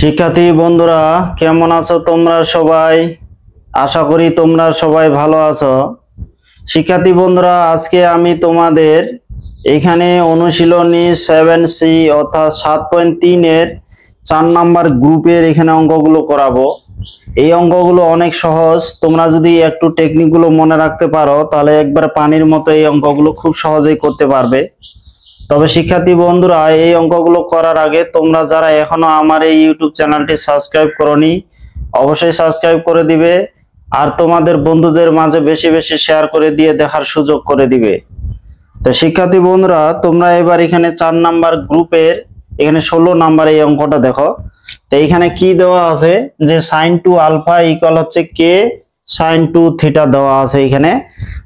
শিক্ষার্থী বন্ধুরা কেমন আছো তোমরা সবাই? আশা করি তোমরা সবাই ভালো আছো। শিক্ষার্থী বন্ধুরা আজকে আমি তোমাদের এখানে অনুশীলনী 7C অর্থাৎ 7.3 এর 4 নাম্বার গ্রুপের এখানে অঙ্কগুলো করাবো। এই অঙ্কগুলো অনেক সহজ, তোমরা যদি একটু টেকনিকগুলো মনে রাখতে পারো তাহলে একবার পানির মতো এই অঙ্কগুলো খুব সহজেই করতে পারবে। তবে শিক্ষার্থী বন্ধুরা এই অঙ্কগুলো করার আগে তোমরা যারা এখনো আমার এই ইউটিউব চ্যানেলটি সাবস্ক্রাইব করোনি অবশ্যই সাবস্ক্রাইব করে দিবে, আর তোমাদের বন্ধুদের মাঝে বেশি বেশি শেয়ার করে দিয়ে দেখার সুযোগ করে দিবে। তো শিক্ষার্থী বন্ধুরা তোমরা এবার এখানে 4 নাম্বার গ্রুপের এখানে 16 নাম্বার এই অঙ্কটা দেখো। তো এখানে কি দেওয়া আছে যে sin 2 আলফা ইকুয়াল হচ্ছে k sin 2 থিটা দেওয়া আছে এখানে,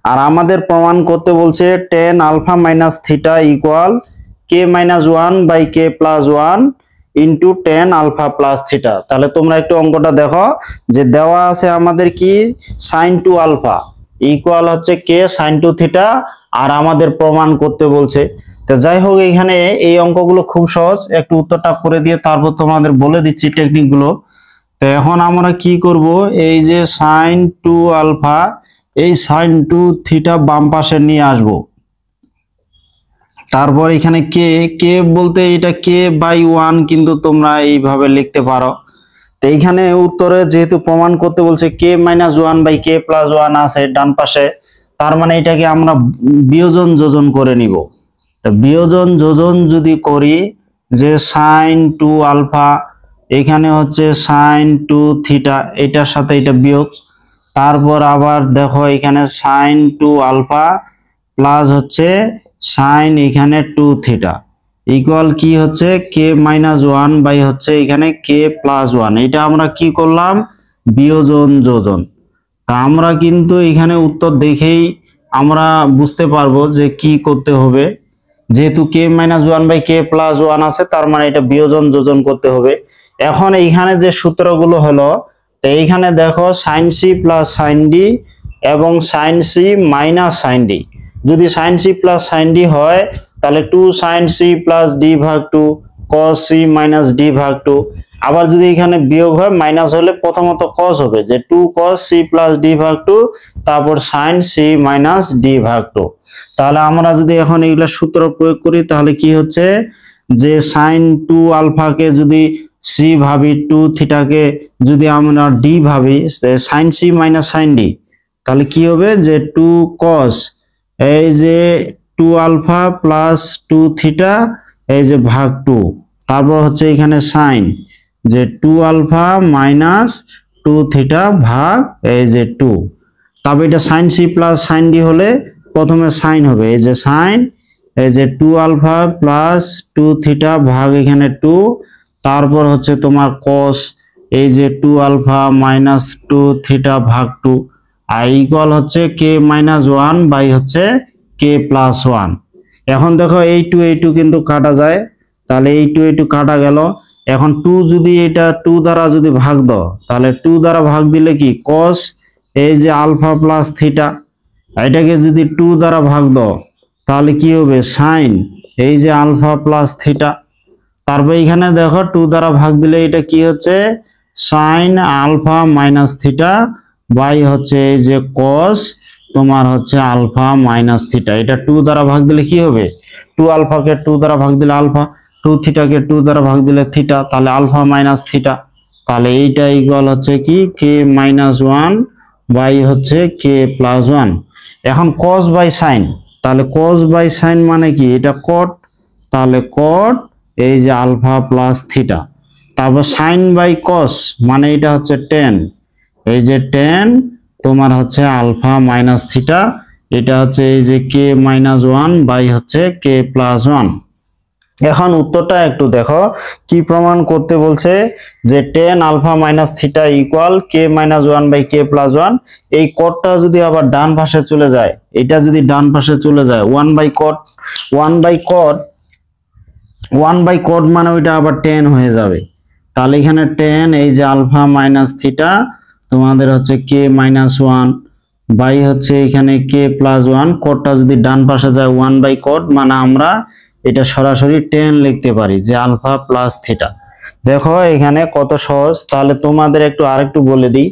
আর আমাদের প্রমাণ করতে বলছে tan alpha minus theta equal k minus 1 by k plus 1 into tan alpha plus theta. তাহলে তোমরা একটু অঙ্কটা দেখো যে দেওয়া আছে আমাদের কি sin 2 আলফা ইকুয়াল হচ্ছে k sin 2 থিটা, আর আমাদের প্রমাণ করতে বলছে। তো যাই হোক এখানে এই অঙ্কগুলো খুব সহজ, একটু উত্তরটা করে দিয়ে তারপর তোমাদের বলে দিচ্ছি টেকনিকগুলো। তো এখন আমরা কি করব, এই যে sin 2 আলফা এই sin 2 থিটা বাম পাশে নিয়ে আসব। তারপর এখানে k বলতে এটা k বাই 1 কিন্তু তোমরা এইভাবে লিখতে পারো। তো এইখানে উত্তরে যেহেতু প্রমাণ করতে বলছে k minus 1 by k plus 1 আছে ডান পাশে, তার মানে এটাকে আমরা বিয়োজন যোজন করে নিব। তো বিয়োজন যোজন যদি করি যে sin 2 আলফা এখানে হচ্ছে sin 2 থিটা এটার সাথে এটা বিয়োগ, তারপর আবার দেখো এখানে sin 2 আলফা প্লাস হচ্ছে sin এখানে 2 থিটা ইকুয়াল কি হচ্ছে k মাইনাস 1 বাই হচ্ছে এখানে k প্লাস 1। এটা আমরা কি করলাম বিয়োজন যোজন। তা আমরা কিন্তু এখানে উত্তর দেখেই আমরা বুঝতে পারবো যে কি করতে হবে, যেহেতু k minus 1 by k plus 1 আছে তার মানে এটা বিয়োজন যোজন করতে হবে। এখন এইখানে যে সূত্রগুলো হলো, তো এইখানে দেখো sin c plus sin d এবং sin c minus sin d। যদি sin c plus sin d হয় তাহলে 2 sin c প্লাস d ভাগ 2 cos c মাইনাস d ভাগ 2। আবার যদি এখানে বিয়োগ হয় মাইনাস হলে প্রথমত cos হবে যে 2 cos c প্লাস d ভাগ 2, তারপর sin c মাইনাস d ভাগ 2। তাহলে আমরা যদি এখন এইগুলা সূত্র প্রয়োগ করি তাহলে কি হচ্ছে যে sin 2 আলফাকে যদি c ভাবি 2 থিটাকে যদি আমরা d ভাবি sin c minus sin d, তাহলে কি হবে যে 2 cos এই যে 2 আলফা প্লাস 2 থিটা এই যে ভাগ 2, তারপর হচ্ছে এখানে sin যে 2 আলফা মাইনাস 2 থিটা ভাগ এই যে 2। তবে এটা sin c plus sin d হলে প্রথমে sin হবে এই যে sin এই যে 2 আলফা প্লাস 2 থিটা ভাগ এখানে 2, তারপর হচ্ছে তোমার cos এই যে 2 আলফা মাইনাস 2 থিটা ভাগ 2 আর ইকুয়াল হচ্ছে k মাইনাস 1 বাই হচ্ছে k প্লাস 1। এখন দেখো এই 2 কিন্তু কাটা যায়, তাহলে এই 2 কাটা গেল। এখন 2 যদি এটা 2 দ্বারা যদি ভাগ দাও তাহলে 2 দ্বারা ভাগ দিলে কি cos এই যে আলফা প্লাস থিটা, এটাকে যদি 2 দ্বারা ভাগ দাও তাহলে কি হবে sin এই যে আলফা প্লাস থিটা। তারপর এখানে দেখো 2 দ্বারা ভাগ দিলে এটা কি হচ্ছে sin alpha minus theta by হচ্ছে এই যে cos তোমার হচ্ছে আলফা মাইনাস থিটা। এটা 2 দ্বারা ভাগ দিলে কি হবে 2 আলফাকে 2 দ্বারা ভাগ দিলে আলফা, 2 থিটাকে 2 দ্বারা ভাগ দিলে থিটা, তাহলে আলফা মাইনাস থিটা। তাহলে এইটা ইকুয়াল হচ্ছে কি k মাইনাস 1 বাই হচ্ছে k প্লাস 1। এখন cos বাই sin, তাহলে cos বাই sin মানে কি এটা cot, তাহলে cot এই যে আলফা প্লাস থিটা। তারপর sin বাই cos মানে এটা হচ্ছে tan এই যে tan তোমার হচ্ছে আলফা মাইনাস থিটা, এটা হচ্ছে এই যে k মাইনাস 1 বাই হচ্ছে k প্লাস 1। এখন উত্তরটা একটু দেখো কি প্রমাণ করতে বলছে যে tan alpha minus theta equal k minus 1 by k plus 1। এই কটটা যদি আবার ডান পাশে চলে যায়, এটা যদি ডান পাশে চলে যায় 1 বাই cot মানে ওইটা আবার tan হয়ে যাবে। তাহলে এখানে tan এই যে আলফা মাইনাস থিটা তোমাদের হচ্ছে k মাইনাস 1 বাই হচ্ছে এখানে k প্লাস 1। কটটা যদি ডান পাশে যায় 1 বাই cot মানে আমরা এটা সরাসরি tan লিখতে পারি যে আলফা প্লাস থিটা। দেখো এখানে কত সহজ। তাহলে তোমাদের আরেকটু বলে দিই,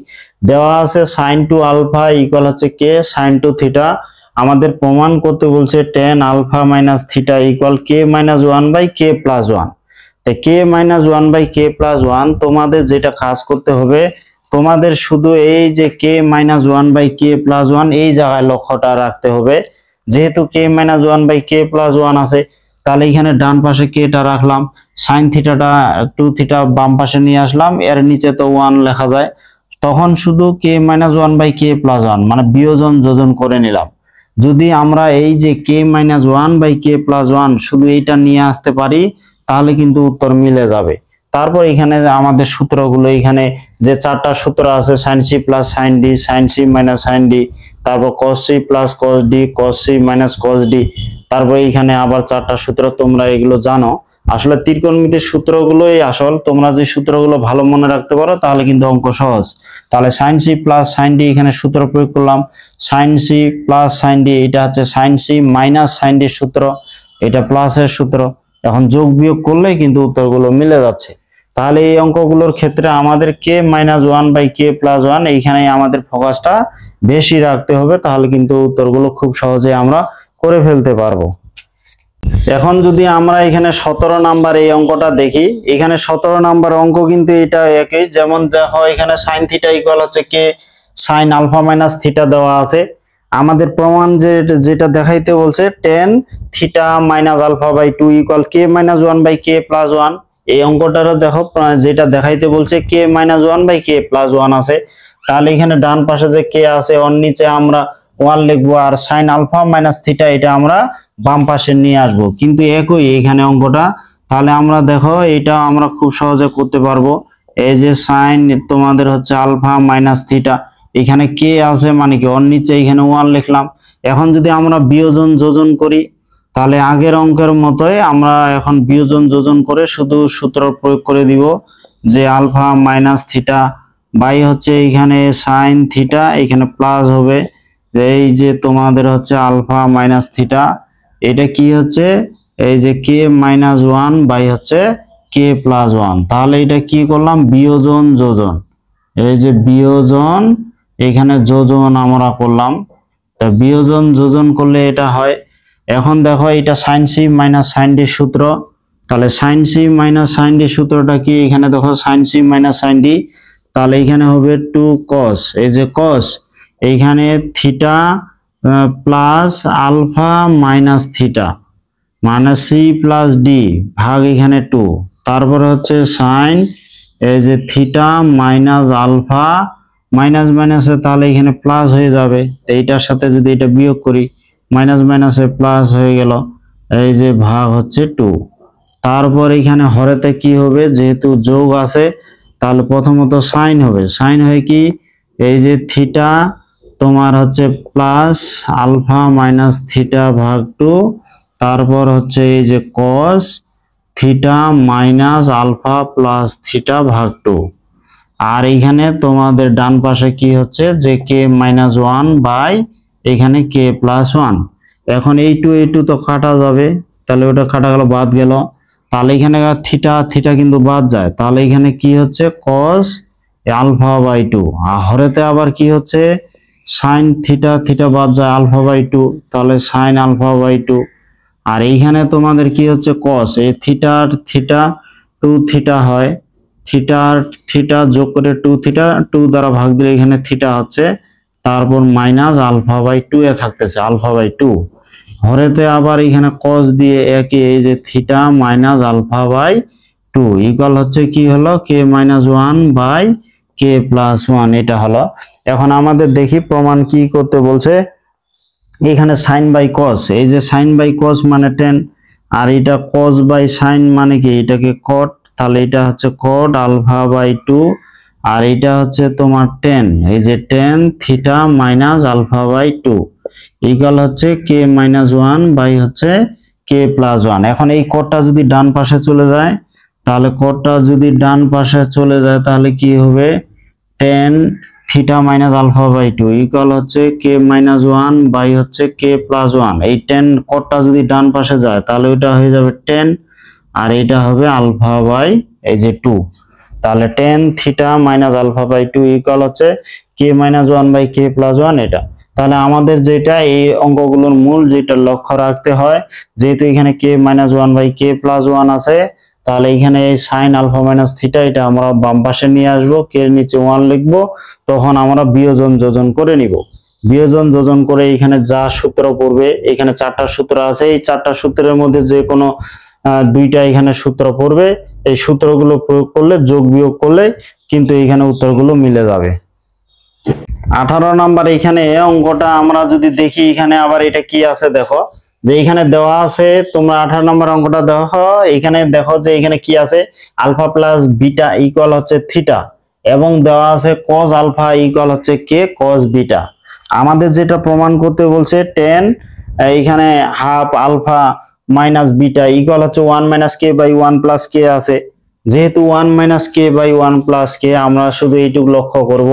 দেওয়া আছে sin টু আলফা ইকুয়াল হচ্ছে কে sin টু থিটা। আমাদের প্রমাণ করতে বলছে tan alpha minus theta equal k minus one by k plus one. K minus one by k plus one, তোমাদের যেটা কাজ করতে হবে, তোমাদের শুধু এই যে k minus one by k plus one এই জায়গায় লক্ষ্যটা রাখতে হবে। যেহেতু k minus one by k plus one আছে, তাহলে এখানে ডান পাশে কেটা রাখলাম, সাইন থিটাটা টু থিটা বাম পাশে নিয়ে আসলাম, এর নিচে তো ওয়ান লেখা যায়, তখন শুধু k minus one by k plus one মানে বিয়োজন যোজন করে নিলাম। যদি আমরা এই যে k minus one by k plus one শুধু এইটা নিয়ে আসতে পারি, তাহলে কিন্তু উত্তর মিলে যাবে। তারপর এখানে আমাদের সূত্রগুলো, এখানে যে চারটা সূত্র আছে, sine C plus sine D, sine C minus sine D, তারপর cos C plus cos D, cos C minus cos D, তারপর এখানে আবার চারটা সূত্র, তোমরা এগুলো জানো। আসলে ত্রিকোণমিতির সূত্রগুলোই আসল, তোমরা যে সূত্রগুলো ভালো মনে রাখতে পারো তাহলে কিন্তু অঙ্ক সহজ। তাহলে sine C plus sine D, এখানে সূত্র প্রয়োগ করলাম, sine C plus sine D, এটা হচ্ছে sine C minus sine D সূত্র, এটা প্লাসের সূত্র। এখন যোগ বিয়োগ করলে কিন্তু উত্তরগুলো মিলে যাচ্ছে। তাহলে এই অঙ্কগুলোর ক্ষেত্রে আমাদের k minus one by k plus one এইখানে আমাদের ফোকাসটা বেশি রাখতে হবে, তাহলে কিন্তু উত্তরগুলো খুব সহজে আমরা করে ফেলতে পারবো। এখন যদি আমরা এখানে 17 নাম্বার এই অঙ্কটা দেখি, এখানে 17 নাম্বার অঙ্ক কিন্তু এটা একই। যেমন দেখো এখানে সাইন থিটা ইকুয়াল হচ্ছে k sine alpha minus theta দেওয়া আছে। আমাদের প্রমাণ যেটা দেখাইতে বলছে tan theta minus alpha by two equal k minus one by k plus one. এই অঙ্কটারও দেখো যেটা দেখাইতে বলছে k minus one by k plus one আছে। তাহলে এখানে ডান পাশে যে কে আছে ওর নিচে আমরা ওয়ান লিখবো, আর সাইন আলফা মাইনাস থিটা এটা আমরা বাম পাশে নিয়ে আসবো, কিন্তু একই এখানে অঙ্কটা। তাহলে আমরা দেখো এটা আমরা খুব সহজে করতে পারবো। এই যে সাইন তোমাদের হচ্ছে আলফা মাইনাস থিটা, এখানে কে আছে মানে কি ওর নিচে এখানে ওয়ান লিখলাম। এখন যদি আমরা বিয়োজন যোজন করি, তাহলে আগের অঙ্কের মতোই আমরা এখন বিয়োজন যোজন করে শুধু সূত্র প্রয়োগ করে দিব, যে আলফা মাইনাস থিটা বাই হচ্ছে এখানে সাইন থিটা, এখানে প্লাস হবে এই যে তোমাদের হচ্ছে আলফা মাইনাস থিটা, এটা কি হচ্ছে এই যে কে মাইনাস ওয়ান বাই হচ্ছে কে প্লাস ওয়ান। তাহলে এটা কি করলাম, বিয়োজন যোজন, এই যে বিয়োজন এখানে যোজন আমরা করলাম, তা বিয়োজন যোজন করলে এটা হয়। এখন দেখো এটা sine C minus sine D সূত্র, তাহলে sine C minus sine D সূত্রটা কি, এখানে দেখো sine C minus sine D, তাহলে এখানে হবে টু কস, এই যে কস এইখানে theta plus alpha minus theta মানে সি প্লাস ডি ভাগ এখানে টু, তারপরে হচ্ছে সাইন এই যে থিটা মাইনাস আলফা মাইনাস মাইনাসে তাহলে এখানে প্লাস হয়ে যাবে, তো এইটার সাথে যদি এটা বিয়োগ করি মাইনাস মাইনাসে প্লাস হয়ে গেল, এই যে ভাগ হচ্ছে টু। তারপর এখানে হরেতে কি হবে, যেহেতু যোগ আছে তাহলে প্রথমত সাইন হবে, সাইন হয় কি এই যে থিটা তোমার হচ্ছে প্লাস আলফা মাইনাস থিটা ভাগ টু, তারপর হচ্ছে এই যে cos theta minus alpha plus theta ভাগ টু। আর এখানে তোমাদের ডান পাশে কি হচ্ছে যে কে মাইনাস ওয়ান বাই এখানে কে প্লাস ওয়ান। এখন এই টু তো কাটা যাবে, তাহলে ওটা কাটা গেল, বাদ গেল, তাহলে এখানে থিটা থিটা কিন্তু বাদ যায়, তাহলে এখানে কি হচ্ছে কস আলফা বাই টু। আর হরেতে আবার কি হচ্ছে সাইন থিটা থিটা বাদ যায় আলফা বাই টু, তাহলে সাইন আলফা বাই টু। আর এইখানে তোমাদের কি হচ্ছে কস, এই থিটার থিটা টু থিটা হয়, থিটার থিটা যোগ করে টু থিটা, টু দ্বারা ভাগ দিলে এখানে থিটা হচ্ছে, তারপর মাইনাস আলফা বাই টু এ থাকতেছে আলফা বাই টু। হরেতে আবার এখানে কস দিয়ে একই এই যে theta minus alpha by two equal হচ্ছে কি হলো k minus one by k plus one, এটা হলো। এখন আমাদের দেখি প্রমাণ কি করতে বলছে। এখানে সাইন বাই কস, এই যে সাইন বাই কস মানে টেন, আর এটা কস বাই সাইন মানে কি এটাকে কট, তাহলে এটা হচ্ছে কট আলফা বাই টু, আর এটা হচ্ছে তোমার টেন, এই যে tan theta minus alpha by two equal হচ্ছে কে মাইনাস ওয়ান বাই হচ্ছে কে প্লাস ওয়ান। এখন এই কটটা যদি ডান পাশে চলে যায়, তাহলে কটটা যদি ডান পাশে চলে যায় তাহলে কি হবে tan theta minus alpha by two equal হচ্ছে কে মাইনাস ওয়ান বাই হচ্ছে কে প্লাস ওয়ান। এই টেন কটটা যদি ডান পাশে যায় তাহলে ওইটা হয়ে যাবে টেন, আর এটা হবে আলফা বাই এই যে 2, তাহলে tan theta minus alpha by 2 equal হচ্ছে k minus 1 by k plus 1 এটা। তাহলে আমাদের যেটা এই অঙ্কগুলোর মূল যেটা লক্ষ্য রাখতে হয়, যেহেতু এখানে কে মাইনাস 1 বাই কে প্লাস 1 আছে, তাহলে এখানে এই সাইন আলফা মাইনাস থিটা এটা আমরা বাম পাশে নিয়ে আসবো, কে এর নিচে 1 লিখবো, তখন আমরা বিয়োজন যোজন করে নিব। বিয়োজন যোজন করে এখানে যা সূত্র পড়বে, এখানে 4টা সূত্র আছে, এই 4টা সূত্রের মধ্যে যে কোনো দুইটা এখানে সূত্র পড়বে, এই সূত্রগুলো প্রয়োগ করলে, যোগ বিয়োগ করলে কিন্তু এখানে উত্তরগুলো মিলে যাবে। 18 নাম্বার এখানে অঙ্কটা আমরা যদি দেখি, এখানে আবার এটা কি আছে দেখো, যে এখানে দেওয়া আছে, তোমরা 18 নম্বর অঙ্কটা দেখো, এখানে দেখো যে এখানে কি আছে, আলফা প্লাস বিটা ইকুয়াল হচ্ছে থিটা, এবং দেওয়া আছে cos আলফা ইকুয়াল হচ্ছে কে cos বিটা। আমাদের যেটা প্রমাণ করতে বলছে tan এখানে half alpha minus beta equal হচ্ছে 1 minus k by 1 plus k আছে, যেহেতু 1 minus k by 1 plus k, আমরা শুধু এইটুকু লক্ষ্য করব।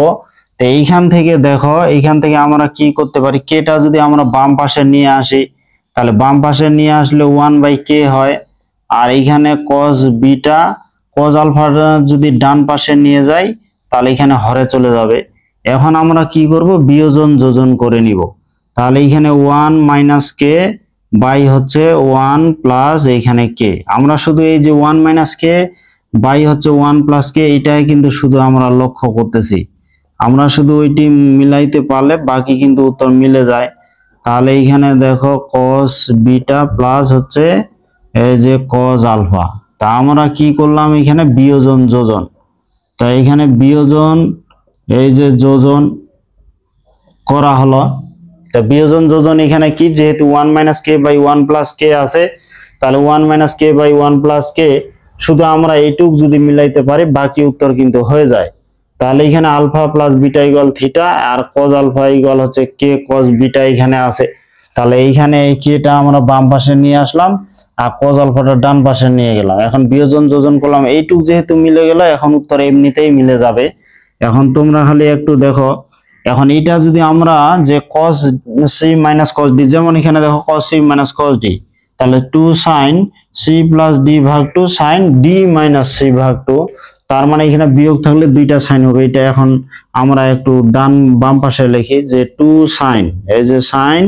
তো এইখান থেকে দেখো, এইখান থেকে আমরা কি করতে পারি, কেটা যদি আমরা বাম পাশে নিয়ে আসি, তাহলে বাম পাশে নিয়ে আসলে 1 বাই কে হয়, আর এইখানে cos বিটা cos আলফা যদি ডান পাশে নিয়ে যাই, তাহলে এখানে হরে চলে যাবে। এখন আমরা কি করব, বিয়োজন যোজন করে নিব। তাহলে এখানে 1 মাইনাস কে বাই হচ্ছে 1 প্লাস এখানে কে, আমরা শুধু এই যে 1 মাইনাস কে বাই হচ্ছে 1 প্লাস কে, এটাই কিন্তু শুধু আমরা লক্ষ্য করতেছি। আমরা শুধু ওইটি মিলাইতে পারলে বাকি কিন্তু উত্তর মিলে যায়। তাহলে এখানে দেখো cos বিটা প্লাস হচ্ছে এই যে cos আলফা, তা আমরা কি করলাম, এখানে বিয়োজন যোজন, তো এখানে বিয়োজন এই যে যোজন করা হলো। তা বিয়োজন যোজন এখানে কি, যেহেতু 1 minus k by 1 plus k আছে, তাহলে 1 মাইনাস কে বাই 1 প্লাস কে, শুধু আমরা এইটুক যদি মিলাইতে পারি বাকি উত্তর কিন্তু হয়ে যায়। তাহলে এখানে alpha plus beta equal theta, আর cos আলফা ইকুয়াল হচ্ছে কে cos বিটা এখানে আছে। তাহলে এইখানে এই কেটা আমরা বাম পাশে নিয়ে আসলাম, আর cos আলফাটা ডান পাশে নিয়ে গেলাম। এখন বিয়োজন যোজন করলাম, এইটুক যেহেতু মিলে গেল, এখন উত্তর এমনিতেই মিলে যাবে। এখন তোমরা খালি একটু দেখো, এখন এটা যদি আমরা যে cos c minus cos d, যেমন এখানে দেখো cos c minus cos d, তাহলে 2 sin c প্লাস d ভাগ 2 sin d মাইনাস c ভাগ 2, তার মানে এখানে বিয়োগ থাকলে দুইটা সাইন হবে। এটা এখন আমরা একটু ডান বাম পাশে লিখি, যে 2 sin এই যে sin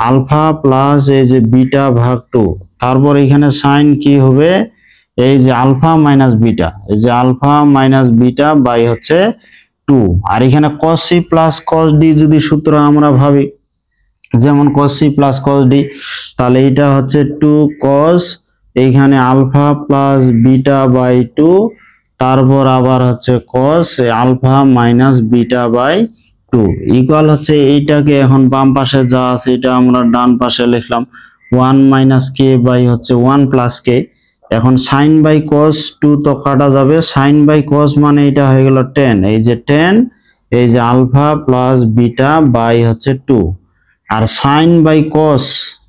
আলফা প্লাস এই যে বিটা ভাগ 2, তারপর এখানে সাইন কি হবে, এই যে আলফা মাইনাস বিটা, এই যে আলফা মাইনাস বিটা বাই হচ্ছে 2, আর এখানে cos c plus cos d যদি সূত্র আমরা ভাবি, যেমন cos c plus cos d, তাহলে এটা হচ্ছে 2 cos এইখানে আলফা প্লাস বিটা বাই 2, তারপর আবার হচ্ছে cos alpha minus beta by 2 equal হচ্ছে, এইটাকে এখন বাম পাশে যা আছে এটা আমরা ডান পাশে লিখলাম 1 মাইনাস কে বাই হচ্ছে 1 প্লাস কে। এখন সাইন বাই cos 2 তো কাটা যাবে, সাইন বাই cos মানে এটা হয়ে গেল tan, এই যে tan এই যে আলফা প্লাস বিটা বাই হচ্ছে 2, আর সাইন বাই cos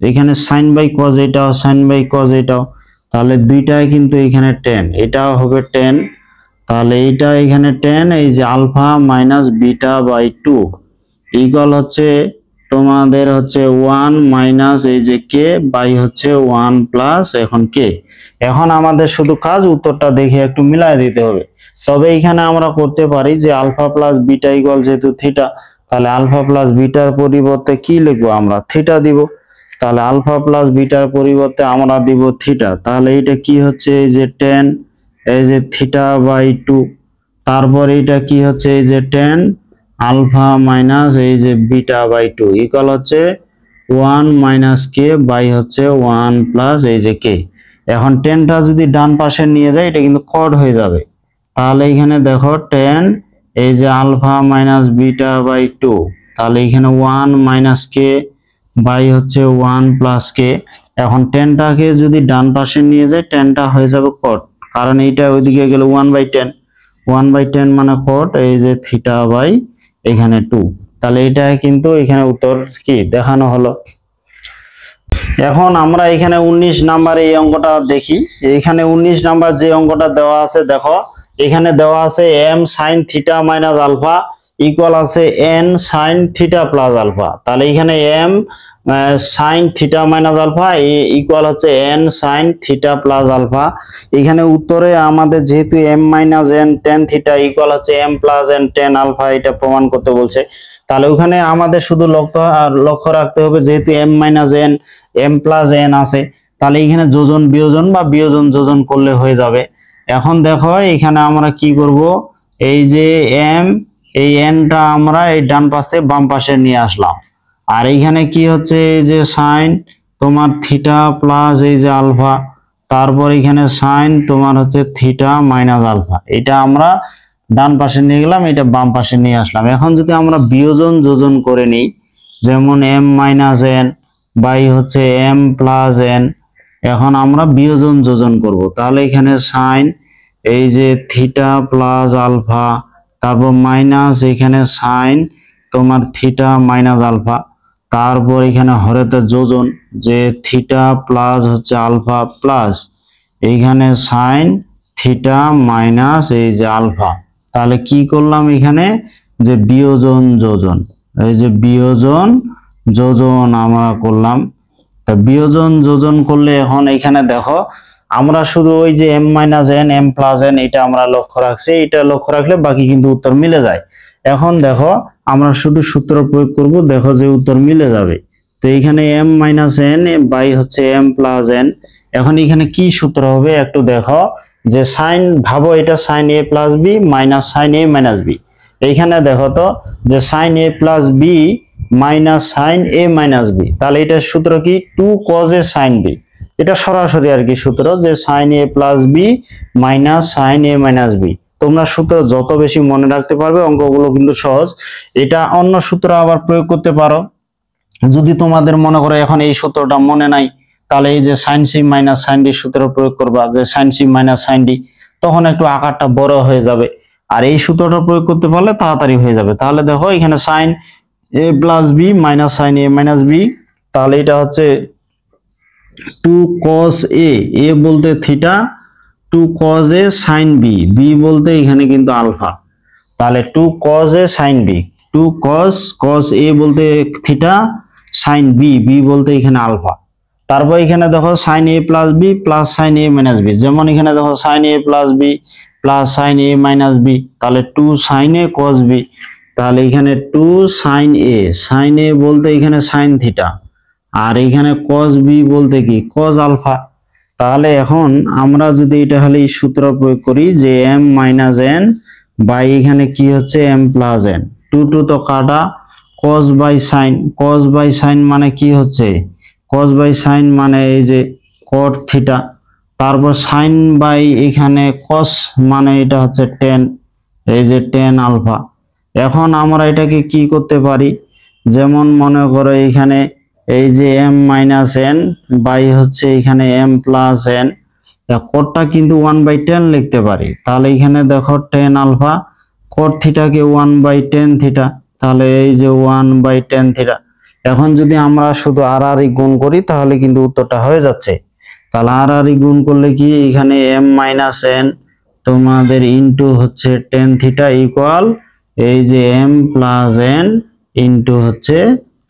এখানে সাইন বাই cos এটাও, সাইন বাই cos এটাও, তাহলে দুইটাই কিন্তু এখানে tan, এটাও হবে tan, তাহলে এইটা এখানে tan এই যে alpha minus beta by 2 equal হচ্ছে তোমাদের হচ্ছে 1 মাইনাস এই যে কে বাই হচ্ছে 1 প্লাস এখন কে। এখন আমাদের শুধু কাজ উত্তরটা দেখে একটু মিলাই দিতে হবে। তবে এখানে আমরা করতে পারি যে আলফা প্লাস বিটা ইকুয়াল যেহেতু থিটা, তাহলে আলফা প্লাস বিটার পরিবর্তে কি লিখবো, আমরা থিটা দিব। তাহলে আলফা প্লাস বিটার পরিবর্তে আমরা দিব থিটা, তাহলে এটা কি হচ্ছে, এই যে tan এই যে থিটা বাই 2, তারপর এটা কি হচ্ছে, এই যে tan আলফা মাইনাস এই যে বিটা বাই 2 ইকুয়াল হচ্ছে 1 মাইনাস কে বাই হচ্ছে 1 প্লাস এই যে কে। এখন টেনটা যদি ডান পাশে নিয়ে যায়, এটা কিন্তু কড হয়ে যাবে। তাহলে এখানে দেখো tan এই যে আলফা মাইনাস বিটা বাই 2, তাহলে এখানে 1 মাইনাস কে বাই হচ্ছে 1 প্লাস কে। এখন টেনটাকে যদি ডান পাশে নিয়ে যায়, টেনটা হয়ে যাবে কট, কারণ এইটা ওইদিকে গেলে 1/10, 1/10 মানে কট এই যে থিটা বাই এখানে 2। তাহলে এটা কিন্তু এখানে উত্তর কি দেখানো হলো। এখন আমরা এখানে 19 নাম্বার এই অঙ্কটা দেখি। এখানে 19 নাম্বার যে অঙ্কটা দেওয়া আছে, দেখো এখানে দেওয়া আছে m sin theta minus alpha equal আছে n sin theta plus alpha. তাহলে এখানে m sine theta minus alpha equal হচ্ছে n sine theta plus alpha. এখানে উত্তরে আমাদের যেহেতু m minus n tan theta equal হচ্ছে m plus n tan alpha, এটা প্রমাণ করতে বলছে। তাহলে ওখানে আমাদের শুধু লক্ষ্য রাখতে হবে, যেহেতু m minus n m plus n আছে, তাহলে এখানে যোজন বিয়োজন বা বিয়োজন যোজন করলে হয়ে যাবে। এখন দেখো এখানে আমরা কি করব, এই যে এম এই এনটা আমরা এই ডান পাশে বাম পাশে নিয়ে আসলাম, আর এইখানে কি হচ্ছে এই যে সাইন তোমার থিটা প্লাস এই যে আলফা, তারপর এখানে সাইন তোমার হচ্ছে থিটা মাইনাস আলফা, এটা আমরা ডান পাশে নিয়ে গেলাম, এটা বাম পাশে নিয়ে আসলাম। এখন যদি আমরা বিয়োজন যোজন করে নিই, যেমন এম মাইনাস এন বাই হচ্ছে এম প্লাস এন, এখন আমরা বিয়োজন যোজন করব, তাহলে এখানে সাইন এই যে থিটা প্লাস আলফা, তারপর মাইনাস এখানে সাইন তোমার থিটা মাইনাস আলফা, তারপর এখানে হরেতে যোজন যে থিটা প্লাস হচ্ছে আলফা প্লাস এইখানে সাইন থিটা মাইনাস এই যে আলফা। তাহলে কি করলাম এখানে যে বিয়োজন যোজন, এই যে বিয়োজন যোজন আমরা করলাম। তা বিয়োজন যোজন করলে এখন এখানে দেখো আমরা শুধু ওই যে m minus n m plus n এটা আমরা লক্ষ্য রাখছি, এটা লক্ষ্য রাখলে বাকি কিন্তু উত্তর মিলে যায়। এখন দেখো আমরা শুধু সূত্র প্রয়োগ করব, দেখো যে উত্তর মিলে যাবে। তো এখানে এম মাইনাস এন বাই হচ্ছে এম প্লাস এন, এখন এখানে কি সূত্র হবে একটু দেখো, যে সাইন ভাবো এটা সাইন এ প্লাস বি মাইনাস সাইন এ মাইনাস বি, এইখানে দেখো তো যে সাইন এ প্লাস বি মাইনাস সাইন এ মাইনাস বি, তাহলে এটার সূত্র কি টু কজ এ সাইন বি, এটা সরাসরি আর কি সূত্র, যে সাইন এ প্লাস বি মাইনাস সাইন এ মাইনাস বি। তোমরা সূত্র যত বেশি মনে রাখতে পারবে অঙ্কগুলো কিন্তু সহজ। এটা অন্য সূত্র আবার প্রয়োগ করতে পারো, যদি তোমাদের মনে করো এখন এই সূত্রটা মনে নাই, তাহলে এই যে sine C minus sine D সূত্র প্রয়োগ করবা, যে sine C minus sine d, তখন একটু আকারটা বড় হয়ে যাবে, আর এই সূত্রটা প্রয়োগ করতে পারলে তাড়াতাড়ি হয়ে যাবে। তাহলে দেখো এখানে সাইন এ প্লাস বি মাইনাস সাইন এ মাইনাস বি, তাহলে এটা হচ্ছে টু কস এ বলতে থিটা, টু কজ এ সাইন বি, বি বলতে এখানে কিন্তু আলফা, তাহলে two cos A sine B, two cos A বলতে থিটা, সাইন বি, বি বলতে এখানে আলফা। তারপর এখানে দেখো সাইন এ প্লাস বি প্লাস সাইন এ মাইনাস বি, যেমন এখানে দেখো সাইন এ প্লাস বি প্লাস সাইন এ মাইনাস বি, তাহলে টু সাইন এ কস বি, তাহলে এখানে টু সাইন এ বলতে এখানে সাইন থিটা, আর এখানে কস বি বলতে কি কস আলফা। তাহলে এখন আমরা যদি এটা হলে এই সূত্র প্রয়োগ করি যে এম মাইনাস এন বাই এখানে কি হচ্ছে m plus n, two two তো কাটা, কস বাই সাইন মানে কি হচ্ছে কস বাই সাইন মানে এই যে কট থিটা, তারপর সাইন বাই এখানে কস মানে এটা হচ্ছে টেন, এই যে টেন আলফা। এখন আমরা এটাকে কি করতে পারি, যেমন মনে করো এখানে এই যে এম মাইনাস এন বাই হচ্ছে এখানে এম প্লাস এন, কোটটা কিন্তু 1/10 লিখতে পারি, তাহলে এখানে দেখো টেন আলফা, কোট থিটাকে 1/10 থিটা, তাহলে এই যে 1/10 থিটা। এখন যদি আমরা শুধু আর আর গুণ করি তাহলে কিন্তু উত্তরটা হয়ে যাচ্ছে। তাহলে আর আর গুণ করলে কি এখানে এম মাইনাস এন তোমাদের ইন্টু হচ্ছে টেন থিটা ইকুয়াল এই যে এম প্লাস এন ইন্টু হচ্ছে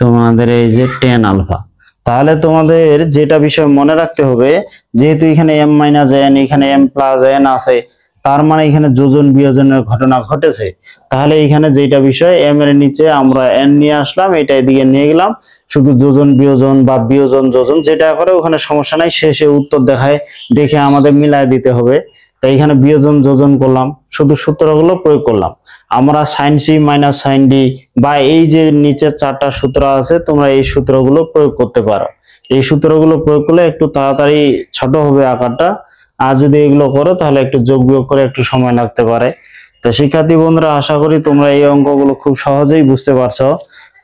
তোমাদের এই যে টেন আলফা। তাহলে তোমাদের যেটা বিষয় মনে রাখতে হবে, যেহেতু এখানে এম মাইনাস এন এখানে এম প্লাস এন আছে, তার মানে এখানে যোজন বিয়োজনের ঘটনা ঘটেছে। তাহলে এখানে যেটা বিষয় এম এর নিচে আমরা এন নিয়ে আসলাম, এটা এদিকে নিয়ে গেলাম, শুধু যোজন বিয়োজন বা বিয়োজন যোজন যেটা করে ওখানে সমস্যা নাই, শেষে উত্তর দেখে আমাদের মিলায় দিতে হবে। তাই এখানে বিয়োজন যোজন করলাম, শুধু সূত্রগুলো প্রয়োগ করলাম। আমরা sine C minus sine d বা এই যে নিচে চারটা সূত্র আছে তোমরা এই সূত্রগুলো প্রয়োগ করতে পারো। এই সূত্রগুলো প্রয়োগ করলে একটু তাড়াতাড়ি ছোট হবে আকারটা, আর যদি এগুলো করো তাহলে একটু যোগ বিয়োগ করে একটু সময় লাগতে পারে। তো শিক্ষার্থী বন্ধুরা, আশা করি তোমরা এই অঙ্কগুলো খুব সহজেই বুঝতে পারছো,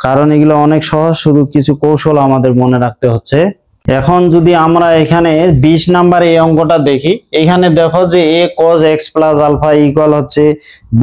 কারণ এগুলো অনেক সহজ, শুধু কিছু কৌশল আমাদের মনে রাখতে হচ্ছে। এখন যদি আমরা এখানে 20 নাম্বার এই অঙ্কটা দেখি, এখানে দেখো যে a cos x plus alpha equal হচ্ছে b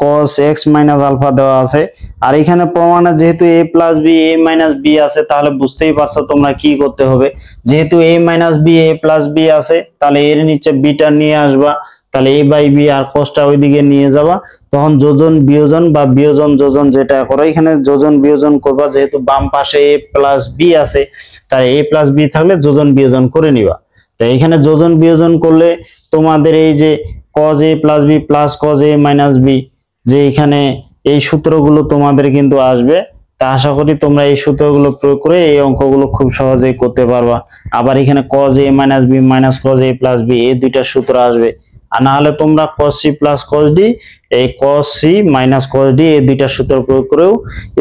cos x minus alpha দেওয়া আছে, আর এখানে প্রমাণে যেহেতু a plus b a minus b আছে, তাহলে বুঝতেই পারছো তোমরা কি করতে হবে। যেহেতু a minus b a plus b আছে, তাহলে এর নিচে b টা নিয়ে আসবা, তাহলে a বাই b আর cosটা ওইদিকে নিয়ে যাবা, তখন যোজন বিয়োজন বা বিয়োজন যোজন যেটা করো, এখানে যোজন বিয়োজন করবা, যেহেতু বাম পাশে a প্লাস b আছে, তাই a প্লাস b থাকলে যোজন বিয়োজন করে নিবা। তো এখানে যোজন বিয়োজন করলে তোমাদের এই যে cos a plus b plus cos a minus b, যে এখানে এই সূত্রগুলো তোমাদের কিন্তু আসবে। তা আশা করি তোমরা এই সূত্রগুলো প্রয়োগ করে এই অঙ্কগুলো খুব সহজেই করতে পারবা। আবার এখানে cos a minus b minus cos a plus b এই দুইটা সূত্র আসবে। আর না হলে তোমরা cos c plus cos d, এই cos c minus cos d এই দুইটা সূত্র প্রয়োগ করেও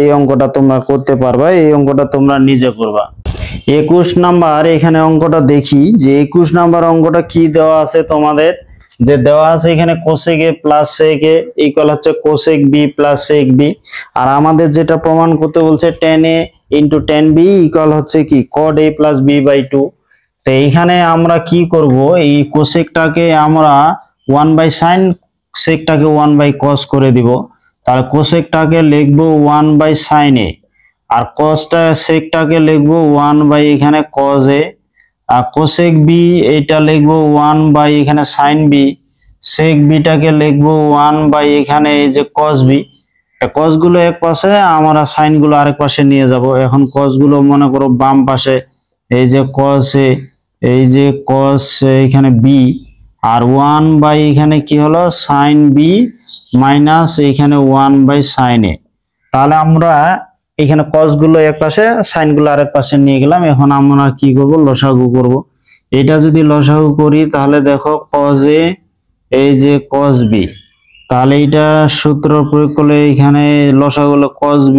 এই অঙ্কটা তোমরা করতে পারবা। এই অঙ্কটা তোমরা নিজে করবা। 21 নাম্বার এখানে অঙ্কটা দেখি, যে 21 নাম্বার অঙ্কটা কি দেওয়া আছে তোমাদের, যে দেওয়া আছে এখানে cosec a plus sec a equal হচ্ছে cosec b plus sec b, আর আমাদের যেটা প্রমাণ করতে বলছে tan a into tan b equal হচ্ছে কি cot a plus b by 2। তো এইখানে আমরা কি করব, এই কোসেকটাকে আমরা 1 বাই সাইন, সেকটাকে 1 বাই cos করে দিব। তাহলে কোসেকটাকে লিখবো 1 বাই সাইন এ, আর cosটা সেকটাকে লিখবো 1 বাই এখানে cos এ, আর কোসেক বি এটা লিখবো 1 বাই এখানে সাইন বি, সেক বিটাকে লিখবো 1 বাই এখানে এই যে cos বি। cos গুলো এক পাশে, আমরা সাইন গুলো আরেক পাশে নিয়ে যাব। এখন cos গুলো মনে করো বাম পাশে, এই যে cos এ, এই যে cos এখানে বি, আর 1 বাই এখানে কি হলো সাইন বি মাইনাস এখানে 1 বাই সাইন এ। তাহলে আমরা এখানে cos গুলো এক পাশে, সাইন গুলো আরেক পাশে নিয়ে গেলাম। এখন আমরা কি করব, লসাগু করব। এটা যদি লসাগু করি তাহলে দেখো cos a এই যে cos b, তাহলে এটা সূত্র প্রয়োগ করলে এখানে লসাগু হলো cos b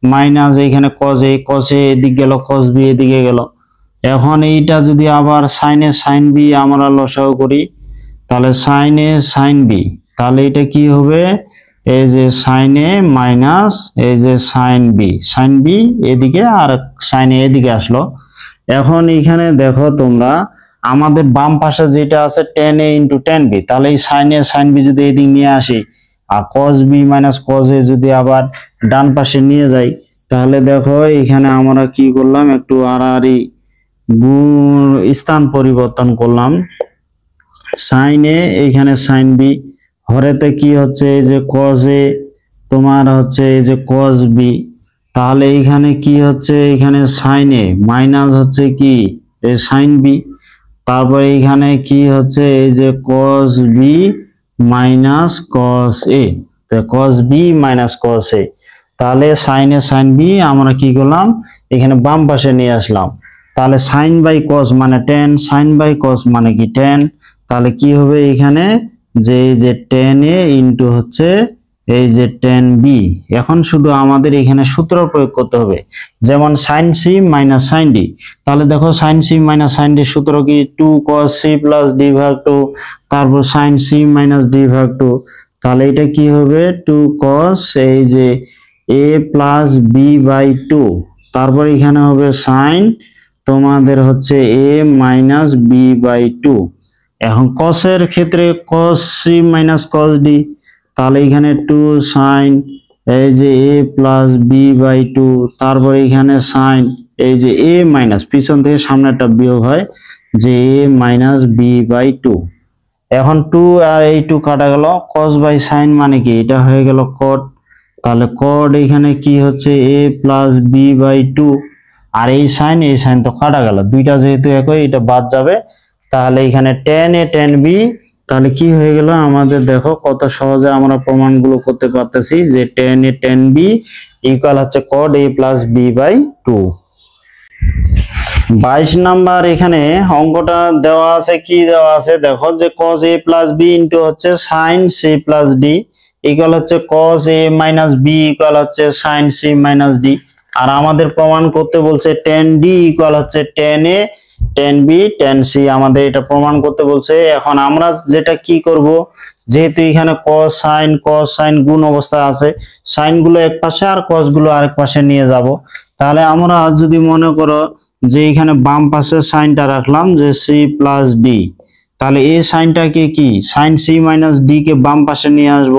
মাইনাস এখানে cos a এদিকে গেল, cos b এদিকে গেল। এখন এইটা যদি আবার সাইন a সাইন b আমরা লসাগু করি, তাহলে সাইন a সাইন b, তাহলে এটা কি হবে, এই যে সাইন এ মাইনাস এই যে সাইন বি এদিকে, আর সাইন এ এদিকে আসলো। এখন এখানে দেখো তোমরা আমাদের বাম পাশে যেটা আছে tan a into tan b, তাহলে এই সাইন এ সাইন বি যদি এদিকে নিয়ে আসি, আর cos b minus cos a যদি আবার ডান পাশে নিয়ে যাই, তাহলে দেখো এখানে আমরা কি করলাম, একটু আড়াআড়ি গুণ স্থান পরিবর্তন করলাম। সাইন এ এখানে সাইন বি, হরেতে কি হচ্ছে এই যে cos a তোমার হচ্ছে এই যে cos b, তাহলে এখানে কি হচ্ছে এখানে সাইন a মাইনাস হচ্ছে কি এই সাইন b, তারপরে এখানে কি হচ্ছে এই যে cos b minus cos a, তো cos b minus cos a, তাহলে সাইন a সাইন b আমরা কি করলাম এখানে বাম পাশে নিয়ে আসলাম। তাহলে সাইন বাই cos মানে tan, সাইন বাই cos মানে কি tan, তাহলে কি হবে এখানে যে এই যে tan a ইনটু হচ্ছে এই যে tan b। এখন শুধু আমাদের এখানে সূত্র প্রয়োগ করতে হবে, যেমন sin c minus sin d। তাহলে দেখো sin c minus sin d সূত্র কি 2 cos c প্লাস d ভাগ 2, তারপর sin c মাইনাস d ভাগ 2, তাহলে এটা কি হবে 2 cos এই যে a প্লাস b বাই 2, তারপর এখানে হবে sin তোমাদের হচ্ছে a মাইনাস b বাই 2। এখন cos এর ক্ষেত্রে cos c minus cos d, তাহলে এখানে 2 sin এই যে a প্লাস b বাই 2, তারপর এখানে sin এই যে a মাইনাস পিছন থেকে সামনেটা বিয়োগ হয় যে a মাইনাস b বাই 2। এখন 2 আর এই 2 কাটা গেল, cos বাই sin মানে কি এটা হয়ে গেল cot, তাহলে cot এখানে কি হচ্ছে a প্লাস b বাই 2, আর এই সাইন তো কাটা গেল, দুইটা যেহেতু একই এটা বাদ যাবে। তাহলে এখানে tan a tan b, তাহলে কি হয়ে গেল আমাদের, দেখো কত সহজে আমরা প্রমাণগুলো করতে পারতেছি যে tan a tan b equal হচ্ছে cot a plus b by 2। 22 number এখানে অঙ্কটা দেওয়া আছে, কি দেওয়া আছে দেখো, যে cos a plus b into হচ্ছে sin c plus d equal হচ্ছে cos a minus b equal হচ্ছে sin c মাইনাস d। আর আমাদের প্রমাণ করতে বলছে tan d ইকুয়াল হচ্ছে tan a tan b tan c, আমাদের এটা প্রমাণ করতে বলছে। এখন আমরা যেটা কি করব, যেহেতু এখানে cos sin গুণ অবস্থা আছে, সাইন গুলো এক পাশে আর cos গুলো আরেক পাশে নিয়ে যাব। তাহলে আমরা যদি মনে করো যে এখানে বাম পাশে সাইনটা রাখলাম যে c প্লাস d, তাহলে এই সাইনটাকে কি sin c মাইনাস d কে বাম পাশে নিয়ে আসব,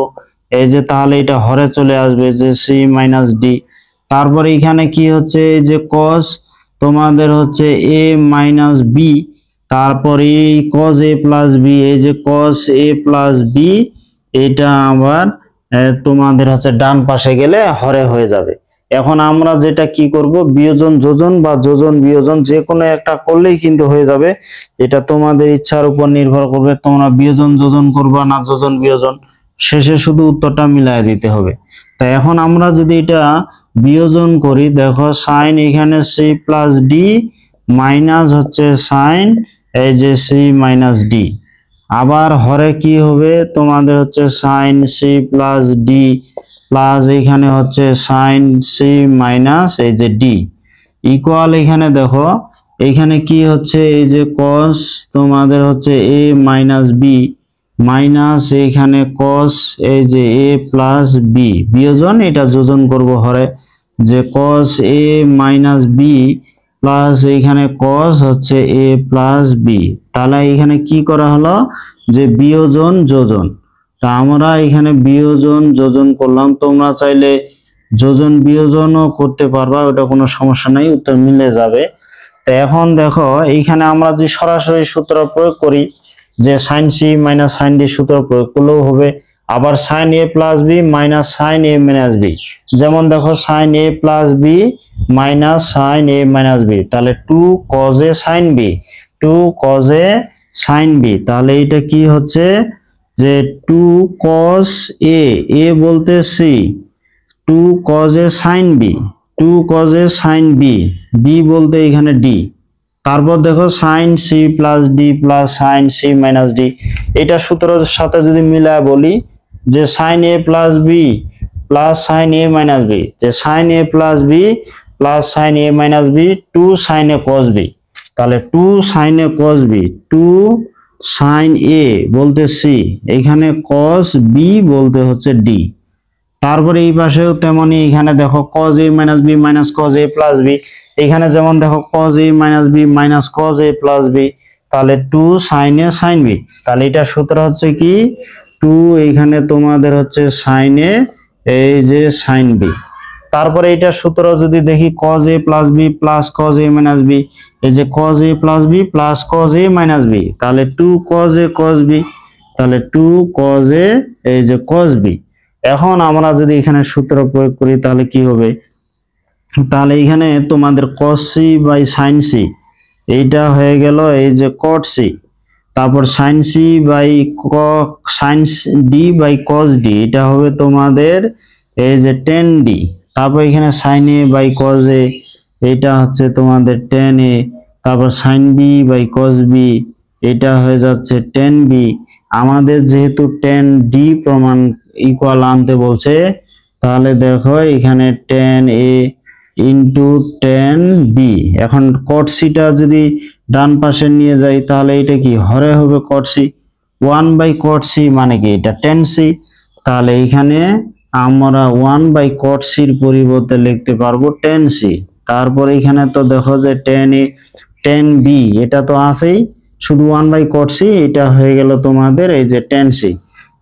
এই যে তাহলে এটা হরে চলে আসবে যে c মাইনাস d। তারপরে এখানে কি হচ্ছে এই যে cos তোমাদের হচ্ছে a মাইনাস b, তারপরে cos a প্লাস বি, এই যে cos a প্লাস বি এটা আবার তোমাদের হচ্ছে ডান পাশে গেলে হরে হয়ে যাবে। এখন আমরা যেটা কি করব, বিয়োজন যোজন বা যোজন বিয়োজন যে কোনো একটা করলেই কিন্তু হয়ে যাবে। এটা তোমাদের ইচ্ছার উপর নির্ভর করবে, তোমরা বিয়োজন যোজন করবা না যোজন বিয়োজন, শেষে শুধু উত্তরটা মিলাই দিতে হবে। তাই এখন আমরা যদি এটা বিয়োজন করি, দেখো সাইন এখানে সি প্লাস ডি মাইনাস হচ্ছে সাইন এই যে সি মাইনাস ডি, আবার হরে কি হবে তোমাদের হচ্ছে sine C plus d plus এখানে হচ্ছে সাইন সি মাইনাস এই যে ডি ইকুয়াল, এখানে দেখো এখানে কি হচ্ছে এই যে cos তোমাদের হচ্ছে a মাইনাস বি মাইনাস এখানে cos এই যে a প্লাস বি বিয়োজন, এটা যোজন করব হরে যে cos a minus b plus এখানে cos হচ্ছে a প্লাস বি। তাহলে এখানে কি করা হলো যে বিয়োজন যোজন, তা আমরা এখানে বিয়োজন যোজন করলাম, তোমরা চাইলে যোজন বিয়োজনও করতে পারবা, ওটা কোনো সমস্যা নাই, উত্তর মিলে যাবে। তো এখন দেখো এইখানে আমরা যদি সরাসরি সূত্র প্রয়োগ করি যে sine C minus sine D সূত্র প্রয়োগ করলেও হবে, আবার সাইন এ প্লাস বি মাইনাস সাইন এ মাইনাস বি, যেমন দেখো সাইন এ প্লাস বি মাইনাস সাইন এ মাইনাস বি, তাহলে 2 cos a sin b, 2 cos a sin b, তাহলে এটা কি হচ্ছে যে 2 cos a, a বলতে c, 2 cos a sin b, 2 cos a sin b, b বলতে এখানে d, তারপর দেখো sin c plus d plus sin c minus d, এটা সূত্রের সাথে যদি মিলায় বলি যে sin a plus b plus sin a minus b, যে sin a plus b plus sin a minus b 2 sin a cos b, তাহলে 2 sin a cos b, 2 sin a বলতে c, এখানে cos b বলতে হচ্ছে d। তারপরে এই পাশেও তেমনি, এখানে দেখো cos a minus b minus cos a plus b, এখানে যেমন দেখো cos a minus b minus cos a plus b, তাহলে 2 sin a sin b, তাহলে এটা সূত্র হচ্ছে কি 2 এখানে তোমাদের হচ্ছে sin a এই যে sin b। তারপরে এটা সূত্র যদি দেখি cos a plus b plus cos a minus b, এই যে cos a plus b plus cos a minus b, তাহলে 2 cos a cos b, তাহলে 2 cos a এই যে cos b। এখন আমরা যদি এখানে সূত্র প্রয়োগ করি তাহলে কি হবে, তাহলে এখানে তোমাদের cos c by sin c এইটা হয়ে গেল এই যে cot c, তারপর sin c by sin d by cos d এটা হবে তোমাদের এই যে tan d, তারপর এখানে sin a by cos a এটা হচ্ছে তোমাদের tan a, তারপর sin b by cos b এটা হয়ে যাচ্ছে tan b। আমাদের যেহেতু tan d প্রমাণ ইকুয়াল আনতে বলছে, তাহলে দেখো এখানে tan a into tan b, এখন cot c টা যদি ডান পাশে নিয়ে যাই তাহলে এটা কি হরে হবে cot c, 1 by cot c মানে কি এটা tan c, তাহলে এখানে আমরা 1 বাই cot c এর পরিবর্তে লিখতে পারবো tan c। তারপর এখানে তো দেখো যে tan a tan b এটা তো আছেই, শুধু 1 বাই cot c এটা হয়ে গেল তোমাদের এই যে tan c,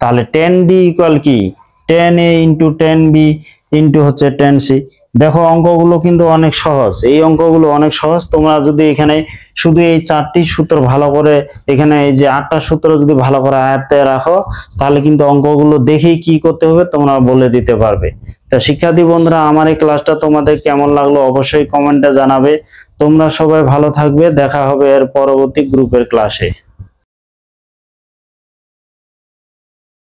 তাহলে tan d ইকুয়াল কি tan a into tan b into হচ্ছে tan c। দেখো অঙ্কগুলো কিন্তু অনেক সহজ, এই অঙ্কগুলো অনেক সহজ, তোমরা যদি এখানে শুধু এই 4টি সূত্র ভালো করে, এখানে এই যে 8টা সূত্র যদি ভালো করে আয়ত্তে রাখো তাহলে কিন্তু অঙ্কগুলো দেখেই কি করতে হবে তোমরা বলে দিতে পারবে। তা শিক্ষার্থী বন্ধুরা, আমার এই ক্লাসটা তোমাদের কেমন লাগলো অবশ্যই কমেন্টে জানাবে। তোমরা সবাই ভালো থাকবে, দেখা হবে এর পরবর্তী গ্রুপের ক্লাসে।